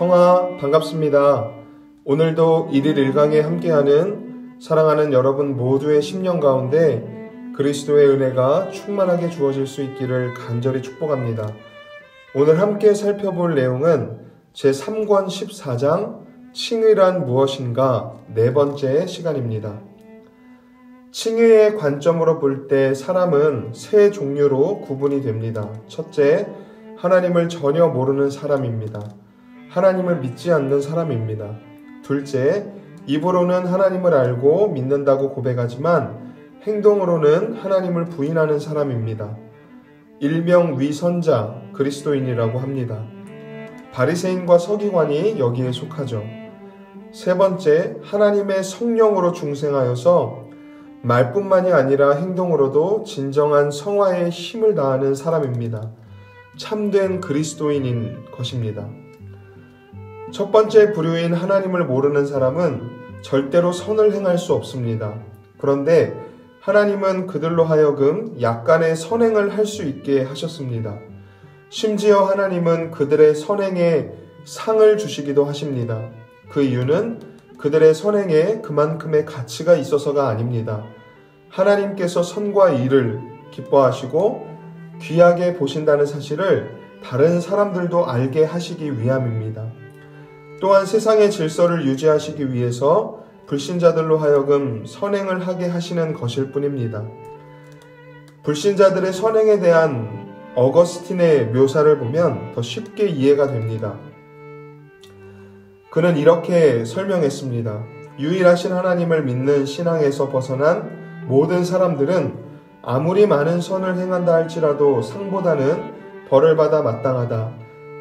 성아, 반갑습니다. 오늘도 1일 1강에 함께하는 사랑하는 여러분 모두의 심령 가운데 그리스도의 은혜가 충만하게 주어질 수 있기를 간절히 축복합니다. 오늘 함께 살펴볼 내용은 제3권 14장 칭의란 무엇인가 네 번째 시간입니다. 칭의의 관점으로 볼 때 사람은 세 종류로 구분이 됩니다. 첫째, 하나님을 전혀 모르는 사람입니다. 하나님을 믿지 않는 사람입니다. 둘째, 입으로는 하나님을 알고 믿는다고 고백하지만 행동으로는 하나님을 부인하는 사람입니다. 일명 위선자 그리스도인이라고 합니다. 바리새인과 서기관이 여기에 속하죠. 세 번째, 하나님의 성령으로 중생하여서 말뿐만이 아니라 행동으로도 진정한 성화의 힘을 다하는 사람입니다. 참된 그리스도인인 것입니다. 첫 번째 부류인 하나님을 모르는 사람은 절대로 선을 행할 수 없습니다. 그런데 하나님은 그들로 하여금 약간의 선행을 할 수 있게 하셨습니다. 심지어 하나님은 그들의 선행에 상을 주시기도 하십니다. 그 이유는 그들의 선행에 그만큼의 가치가 있어서가 아닙니다. 하나님께서 선과 의를 기뻐하시고 귀하게 보신다는 사실을 다른 사람들도 알게 하시기 위함입니다. 또한 세상의 질서를 유지하시기 위해서 불신자들로 하여금 선행을 하게 하시는 것일 뿐입니다. 불신자들의 선행에 대한 어거스틴의 묘사를 보면 더 쉽게 이해가 됩니다. 그는 이렇게 설명했습니다. 유일하신 하나님을 믿는 신앙에서 벗어난 모든 사람들은 아무리 많은 선을 행한다 할지라도 상보다는 벌을 받아 마땅하다.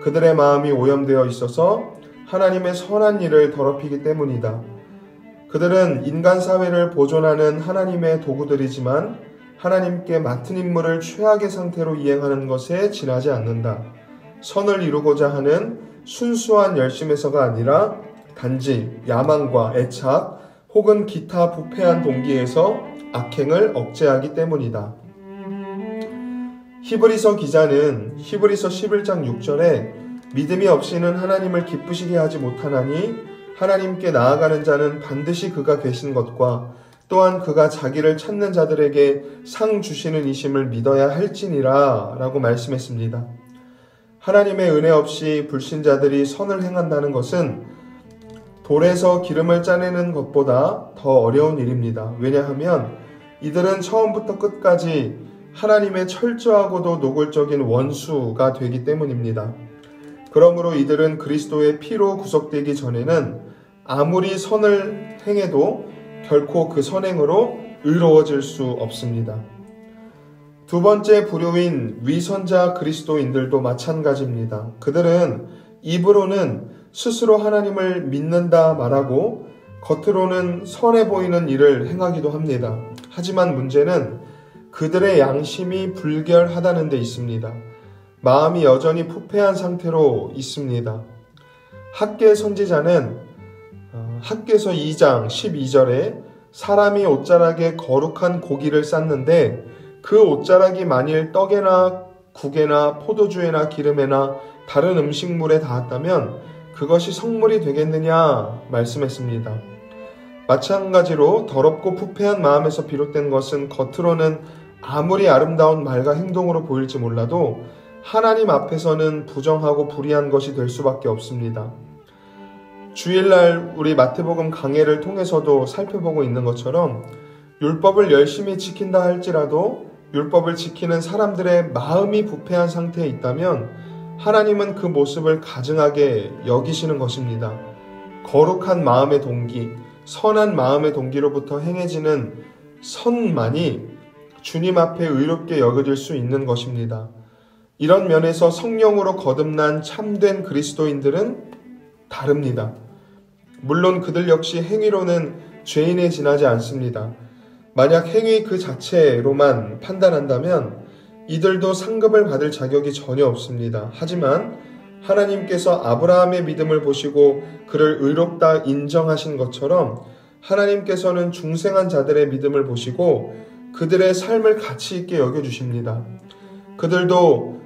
그들의 마음이 오염되어 있어서 하나님의 선한 일을 더럽히기 때문이다. 그들은 인간 사회를 보존하는 하나님의 도구들이지만 하나님께 맡은 임무를 최악의 상태로 이행하는 것에 지나지 않는다. 선을 이루고자 하는 순수한 열심에서가 아니라 단지 야망과 애착 혹은 기타 부패한 동기에서 악행을 억제하기 때문이다. 히브리서 기자는 히브리서 11장 6절에 믿음이 없이는 하나님을 기쁘시게 하지 못하나니 하나님께 나아가는 자는 반드시 그가 계신 것과 또한 그가 자기를 찾는 자들에게 상 주시는 이심을 믿어야 할지니라 라고 말씀했습니다. 하나님의 은혜 없이 불신자들이 선을 행한다는 것은 돌에서 기름을 짜내는 것보다 더 어려운 일입니다. 왜냐하면 이들은 처음부터 끝까지 하나님의 철저하고도 노골적인 원수가 되기 때문입니다. 그러므로 이들은 그리스도의 피로 구속되기 전에는 아무리 선을 행해도 결코 그 선행으로 의로워질 수 없습니다. 두 번째 부류인 위선자 그리스도인들도 마찬가지입니다. 그들은 입으로는 스스로 하나님을 믿는다 말하고 겉으로는 선해 보이는 일을 행하기도 합니다. 하지만 문제는 그들의 양심이 불결하다는 데 있습니다. 마음이 여전히 부패한 상태로 있습니다. 학개 선지자는 학개서 2장 12절에 사람이 옷자락에 거룩한 고기를 쌌는데 그 옷자락이 만일 떡에나 국에나 포도주에나 기름에나 다른 음식물에 닿았다면 그것이 성물이 되겠느냐 말씀했습니다. 마찬가지로 더럽고 부패한 마음에서 비롯된 것은 겉으로는 아무리 아름다운 말과 행동으로 보일지 몰라도 하나님 앞에서는 부정하고 불의한 것이 될 수밖에 없습니다. 주일날 우리 마태복음 강해를 통해서도 살펴보고 있는 것처럼 율법을 열심히 지킨다 할지라도 율법을 지키는 사람들의 마음이 부패한 상태에 있다면 하나님은 그 모습을 가증하게 여기시는 것입니다. 거룩한 마음의 동기, 선한 마음의 동기로부터 행해지는 선만이 주님 앞에 의롭게 여겨질 수 있는 것입니다. 이런 면에서 성령으로 거듭난 참된 그리스도인들은 다릅니다. 물론 그들 역시 행위로는 죄인에 지나지 않습니다. 만약 행위 그 자체로만 판단한다면 이들도 상급을 받을 자격이 전혀 없습니다. 하지만 하나님께서 아브라함의 믿음을 보시고 그를 의롭다 인정하신 것처럼 하나님께서는 중생한 자들의 믿음을 보시고 그들의 삶을 가치 있게 여겨주십니다. 그들도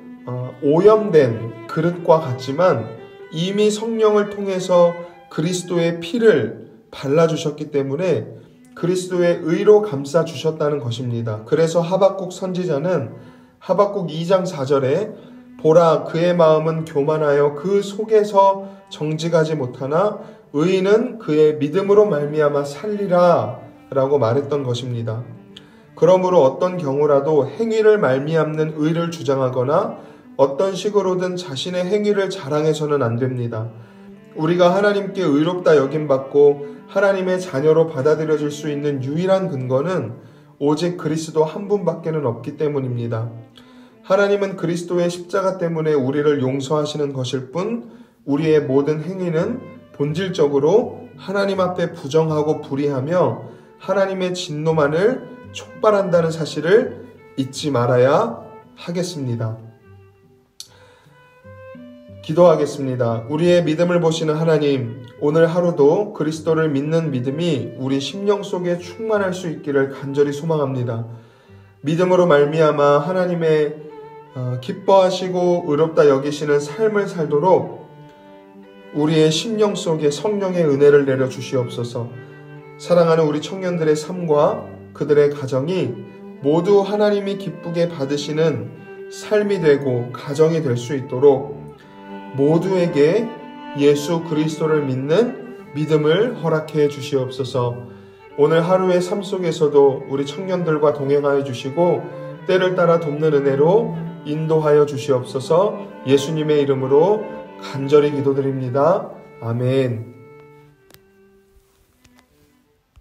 오염된 그릇과 같지만 이미 성령을 통해서 그리스도의 피를 발라주셨기 때문에 그리스도의 의로 감싸주셨다는 것입니다. 그래서 하박국 선지자는 하박국 2장 4절에 보라 그의 마음은 교만하여 그 속에서 정직하지 못하나 의인은 그의 믿음으로 말미암아 살리라 라고 말했던 것입니다. 그러므로 어떤 경우라도 행위를 말미암는 의를 주장하거나 어떤 식으로든 자신의 행위를 자랑해서는 안 됩니다. 우리가 하나님께 의롭다 여김받고 하나님의 자녀로 받아들여질 수 있는 유일한 근거는 오직 그리스도 한 분밖에는 없기 때문입니다. 하나님은 그리스도의 십자가 때문에 우리를 용서하시는 것일 뿐 우리의 모든 행위는 본질적으로 하나님 앞에 부정하고 불의하며 하나님의 진노만을 촉발한다는 사실을 잊지 말아야 하겠습니다. 기도하겠습니다. 우리의 믿음을 보시는 하나님, 오늘 하루도 그리스도를 믿는 믿음이 우리 심령 속에 충만할 수 있기를 간절히 소망합니다. 믿음으로 말미암아 하나님의 기뻐하시고 의롭다 여기시는 삶을 살도록 우리의 심령 속에 성령의 은혜를 내려 주시옵소서. 사랑하는 우리 청년들의 삶과 그들의 가정이 모두 하나님이 기쁘게 받으시는 삶이 되고 가정이 될 수 있도록 모두에게 예수 그리스도를 믿는 믿음을 허락해 주시옵소서. 오늘 하루의 삶 속에서도 우리 청년들과 동행하여 주시고 때를 따라 돕는 은혜로 인도하여 주시옵소서. 예수님의 이름으로 간절히 기도드립니다. 아멘.